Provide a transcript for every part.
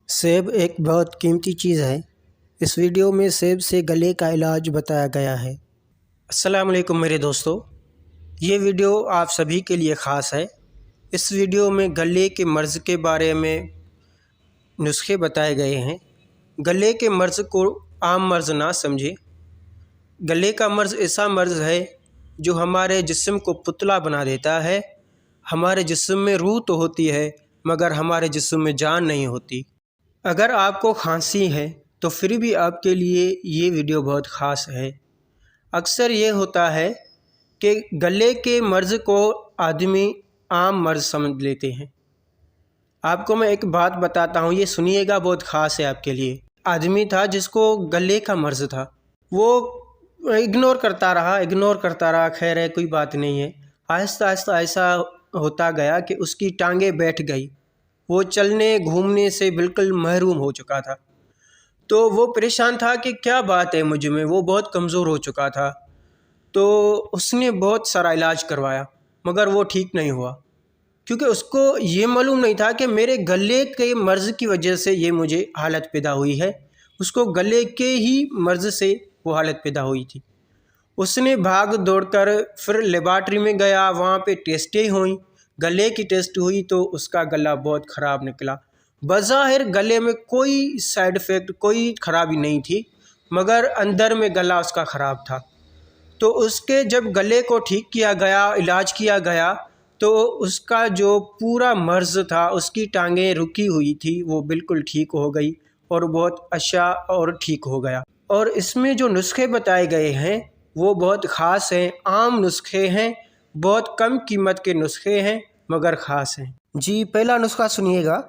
سیب ایک بہت قیمتی چیز ہے۔ اس ویڈیو میں سیب سے گلے کا علاج بتایا گیا ہے۔ السلام علیکم میرے دوستو، یہ ویڈیو آپ سبھی کے لیے خاص ہے۔ اس ویڈیو میں گلے کے مرض کے بارے میں نسخے بتائے گئے ہیں۔ گلے کے مرض کو عام مرض نہ سمجھیں۔ گلے کا مرض ایسا مرض ہے جو ہمارے جسم کو پتلا بنا دیتا ہے۔ ہمارے جسم میں روح تو ہوتی ہے مگر ہمارے جسم میں جان نہیں ہوتی۔ اگر آپ کو کھانسی ہے تو پھر بھی آپ کے لیے یہ ویڈیو بہت خاص ہے۔ اکثر یہ ہوتا ہے کہ گلے کے مرض کو آدمی عام مرض سمجھ لیتے ہیں۔ آپ کو میں ایک بات بتاتا ہوں، یہ سنیے گا، بہت خاص ہے آپ کے لیے۔ آدمی تھا جس کو گلے کا مرض تھا، وہ اگنور کرتا رہا، خیر ہے، کوئی بات نہیں ہے۔ آہستہ آہستہ ایسا ہوتا گیا کہ اس کی ٹانگیں بیٹھ گئی، وہ چلنے گھومنے سے بالکل محروم ہو چکا تھا۔ تو وہ پریشان تھا کہ کیا بات ہے مجھ میں، وہ بہت کمزور ہو چکا تھا۔ تو اس نے بہت سارا علاج کروایا مگر وہ ٹھیک نہیں ہوا، کیونکہ اس کو یہ معلوم نہیں تھا کہ میرے گلے کے مرض کی وجہ سے یہ مجھے حالت پیدا ہوئی ہے۔ اس کو گلے کے ہی مرض سے وہ حالت پیدا ہوئی تھی۔ اس نے بھاگ دوڑ کر پھر لیبارٹری میں گیا، وہاں پہ ٹیسٹیں ہوئیں، گلے کی ٹیسٹ ہوئی تو اس کا گلا بہت خراب نکلا۔ بظاہر گلے میں کوئی سائیڈ ایفیکٹ، کوئی خرابی نہیں تھی، مگر اندر میں گلا اس کا خراب تھا۔ تو اس کے جب گلے کو ٹھیک کیا گیا، علاج کیا گیا، تو اس کا جو پورا مرض تھا، اس کی ٹانگیں رکی ہوئی تھی، وہ بالکل ٹھیک ہو گئی اور بہت اچھا اور ٹھیک ہو گیا۔ اور اس میں جو نسخے بتائے گئے ہیں وہ بہت خاص ہیں، عام نسخے ہیں، بہت کم قیمت کے نسخے ہیں مگر خاص ہیں۔ جی، پہلا نسخہ سنیے گا۔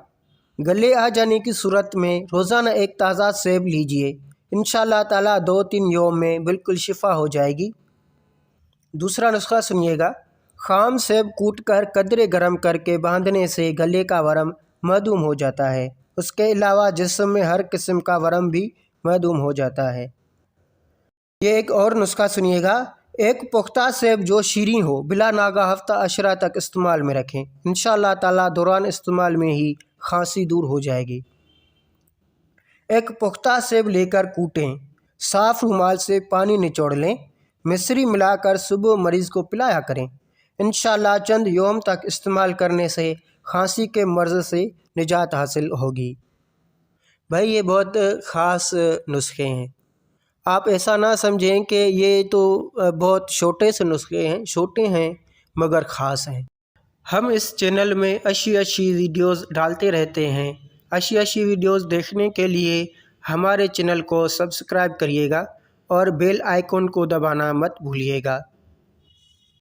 گلے آ جانے کی صورت میں روزانہ ایک تازہ سیب لیجئے، انشاءاللہ تعالیٰ 2-3 یوم میں بالکل شفا ہو جائے گی۔ دوسرا نسخہ سنیے گا۔ خام سیب کوٹ کر قدرے گرم کر کے باندھنے سے گلے کا ورم معدوم ہو جاتا ہے۔ اس کے علاوہ جسم میں ہر قسم کا ورم بھی معدوم ہو جاتا ہے۔ یہ ایک اور نسخہ سنیے گا۔ ایک پختہ سیب جو شیریں ہو بلا ناغہ ہفتہ عشرہ تک استعمال میں رکھیں، انشاءاللہ تعالیٰ دوران استعمال میں ہی کھانسی دور ہو جائے گی۔ ایک پختہ سیب لے کر کوٹیں، صاف رومال سے پانی نچوڑ لیں، مصری ملا کر صبح مریض کو پلایا کریں، انشاءاللہ چند یوم تک استعمال کرنے سے کھانسی کے مرض سے نجات حاصل ہوگی۔ بھائی، یہ بہت خاص نسخے ہیں، آپ ایسا نہ سمجھیں کہ یہ تو بہت چھوٹے سے نسخے ہیں، چھوٹے ہیں مگر خاص ہیں۔ ہم اس چینل میں اچھی ویڈیوز ڈالتے رہتے ہیں۔ اچھی ویڈیوز دیکھنے کے لیے ہمارے چینل کو سبسکرائب کریے گا اور بیل آئیکن کو دبانا مت بھولیے گا۔